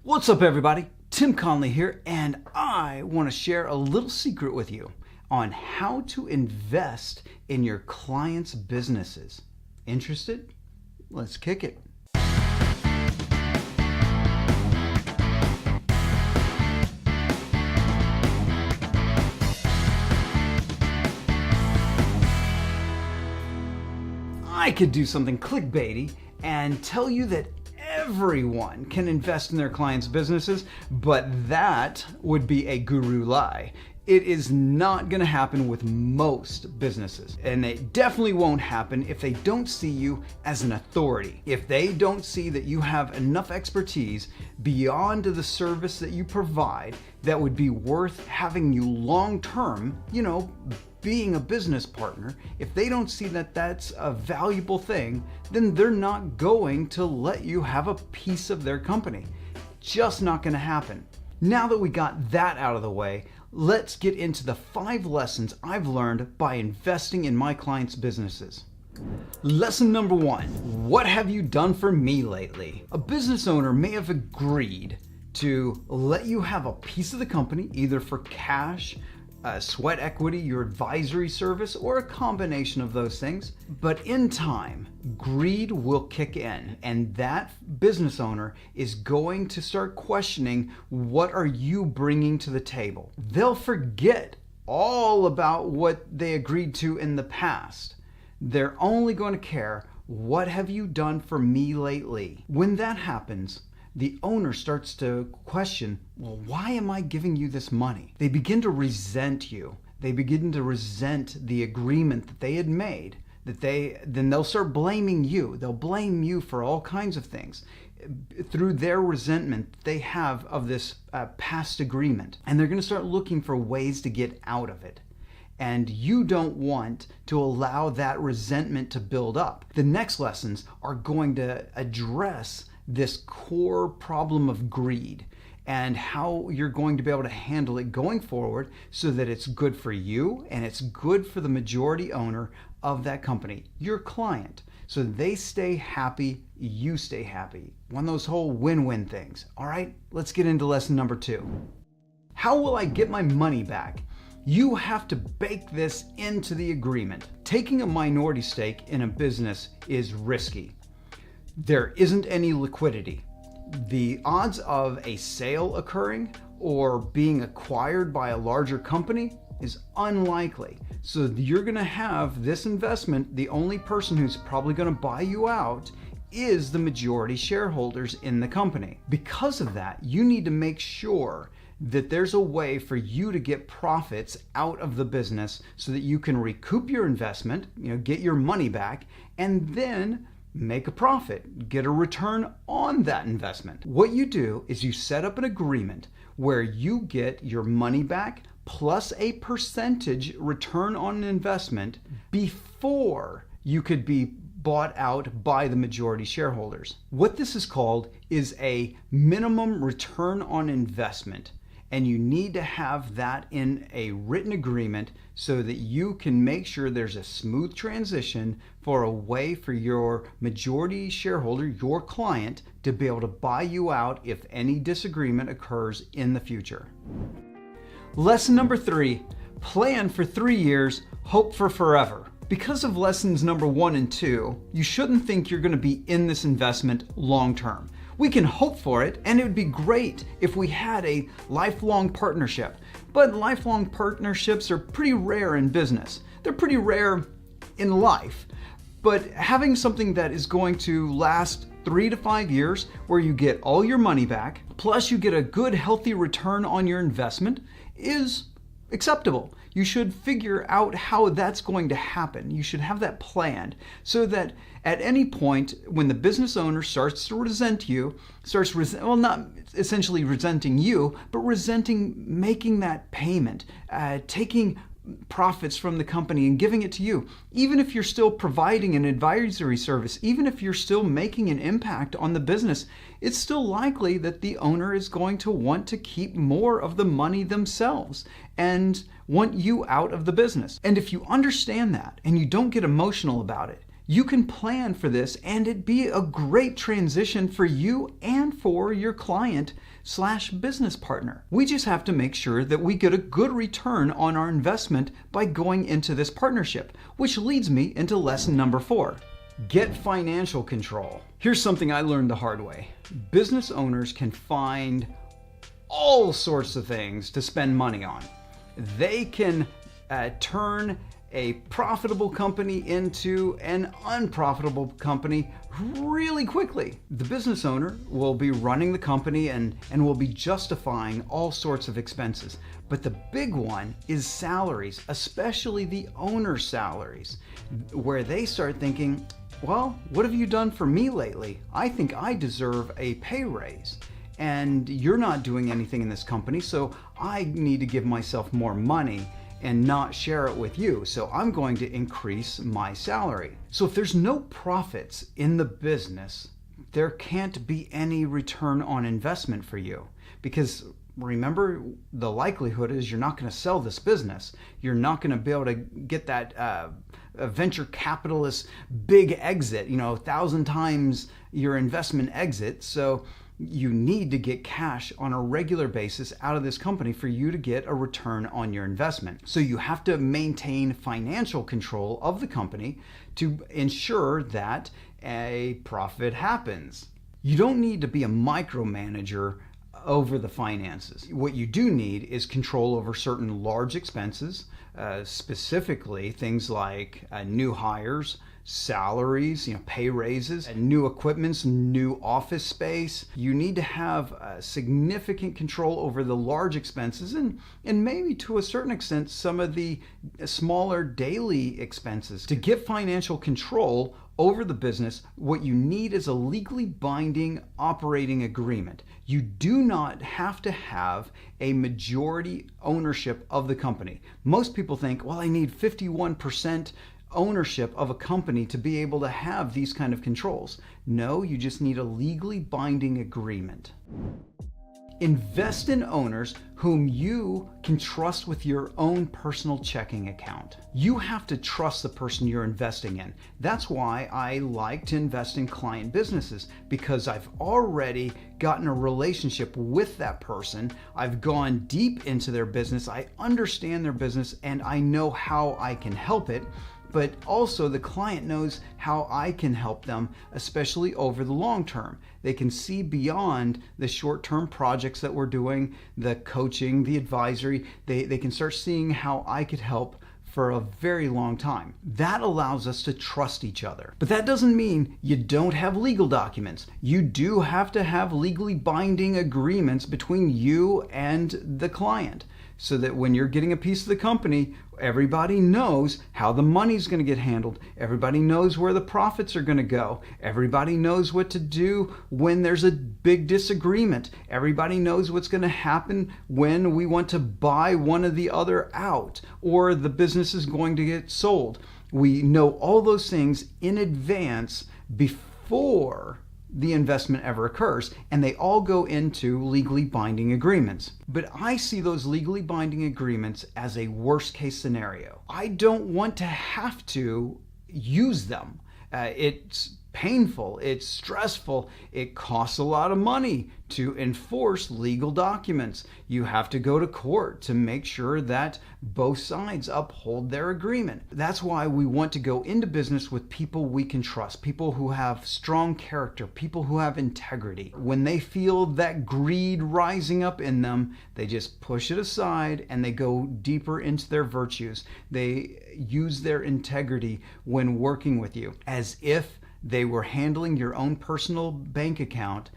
What's up, everybody? Tim Conley here, and I want to share a little secret with you on how to invest in your clients' businesses. Interested? Let's kick it. I could do something clickbaity and tell you that everyone can invest in their clients' businesses, but that would be a guru lie. It is not going to happen with most businesses, and it definitely won't happen if they don't see you as an authority. If they don't see that you have enough expertise beyond the service that you provide that would be worth having you long-term, being a business partner, if they don't see that that's a valuable thing, then they're not going to let you have a piece of their company. Just not going to happen. Now that we got that out of the way, let's get into the 5 lessons I've learned by investing in my clients' businesses. Lesson number 1, what have you done for me lately? A business owner may have agreed to let you have a piece of the company, either for cash, sweat equity, your advisory service, or a combination of those things. But in time, greed will kick in, and that business owner is going to start questioning, what are you bringing to the table? They'll forget all about what they agreed to in the past. They're only going to care, what have you done for me lately? When that happens, the owner starts to question, well, why am I giving you this money? They begin to resent you. They begin to resent the agreement that they had made. Then they'll start blaming you. They'll blame you for all kinds of things through their resentment they have of this past agreement. And they're going to start looking for ways to get out of it. And you don't want to allow that resentment to build up. The next lessons are going to address this core problem of greed and how you're going to be able to handle it going forward so that it's good for you and it's good for the majority owner of that company, your client. So they stay happy, you stay happy. One of those whole win-win things. All right, let's get into lesson number 2. How will I get my money back? You have to bake this into the agreement. Taking a minority stake in a business is risky. There isn't any liquidity. The odds of a sale occurring or being acquired by a larger company is unlikely. So you're going to have this investment, the only person who's probably going to buy you out is the majority shareholders in the company. Because of that, you need to make sure that there's a way for you to get profits out of the business so that you can recoup your investment, get your money back, and then make a profit, get a return on that investment. What you do is you set up an agreement where you get your money back plus a percentage return on an investment before you could be bought out by the majority shareholders. What this is called is a minimum return on investment. And you need to have that in a written agreement so that you can make sure there's a smooth transition for a way for your majority shareholder, your client, to be able to buy you out if any disagreement occurs in the future. Lesson number 3, plan for 3 years, hope for forever. Because of lessons number 1 and 2, you shouldn't think you're going to be in this investment long term. We can hope for it, and it would be great if we had a lifelong partnership. But lifelong partnerships are pretty rare in business. They're pretty rare in life. But having something that is going to last 3 to 5 years, where you get all your money back, plus you get a good, healthy return on your investment, is acceptable. You should figure out how that's going to happen. You should have that planned so that at any point when the business owner starts to resent you, not essentially resenting you, but resenting making that payment, taking profits from the company and giving it to you. Even if you're still providing an advisory service, even if you're still making an impact on the business, it's still likely that the owner is going to want to keep more of the money themselves and want you out of the business. And if you understand that and you don't get emotional about it, You can plan for this and it'd be a great transition for you and for your client/business partner. We just have to make sure that we get a good return on our investment by going into this partnership, which leads me into lesson number 4. Get financial control. Here's something I learned the hard way. Business owners can find all sorts of things to spend money on. They can turn a profitable company into an unprofitable company really quickly. The business owner will be running the company and will be justifying all sorts of expenses. But the big one is salaries, especially the owner's salaries, where they start thinking, well, what have you done for me lately? I think I deserve a pay raise. And you're not doing anything in this company, so I need to give myself more money and not share it with you. So I'm going to increase my salary. So if there's no profits in the business, there can't be any return on investment for you. Because remember, the likelihood is you're not going to sell this business. You're not going to be able to get that a venture capitalist big exit, 1,000 times your investment exit. So you need to get cash on a regular basis out of this company for you to get a return on your investment. So you have to maintain financial control of the company to ensure that a profit happens. You don't need to be a micromanager over the finances. What you do need is control over certain large expenses, specifically things like new hires, salaries, pay raises, new equipments, new office space. You need to have significant control over the large expenses and maybe to a certain extent some of the smaller daily expenses. To get financial control over the business, what you need is a legally binding operating agreement. You do not have to have a majority ownership of the company. Most people think, well, I need 51% ownership of a company to be able to have these kind of controls. No, you just need a legally binding agreement. Invest in owners whom you can trust with your own personal checking account. You have to trust the person you're investing in. That's why I like to invest in client businesses, because I've already gotten a relationship with that person. I've gone deep into their business. I understand their business and I know how I can help it. But also the client knows how I can help them, especially over the long term. They can see beyond the short-term projects that we're doing, the coaching, the advisory. They can start seeing how I could help for a very long time. That allows us to trust each other. But that doesn't mean you don't have legal documents. You do have to have legally binding agreements between you and the client, so that when you're getting a piece of the company, everybody knows how the money's going to get handled. Everybody knows where the profits are going to go. Everybody knows what to do when there's a big disagreement. Everybody knows what's going to happen when we want to buy one or the other out, or the business is going to get sold. We know all those things in advance before the investment ever occurs, and they all go into legally binding agreements. But I see those legally binding agreements as a worst case scenario. I don't want to have to use them. It's painful, it's stressful, it costs a lot of money to enforce legal documents. You have to go to court to make sure that both sides uphold their agreement. That's why we want to go into business with people we can trust, people who have strong character, people who have integrity. When they feel that greed rising up in them, they just push it aside and they go deeper into their virtues. They use their integrity when working with you, as if they were handling your own personal bank account.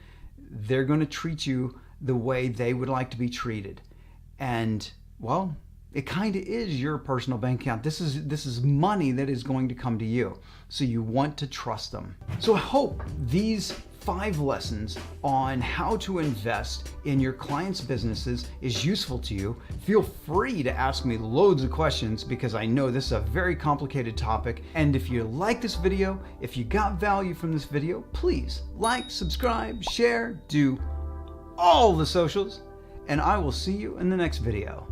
They're going to treat you the way they would like to be treated. And, well, it kind of is your personal bank account. This is money that is going to come to you. So you want to trust them. So I hope these 5 lessons on how to invest in your clients' businesses is useful to you. Feel free to ask me loads of questions, because I know this is a very complicated topic. And if you like this video, if you got value from this video, please like, subscribe, share, do all the socials, and I will see you in the next video.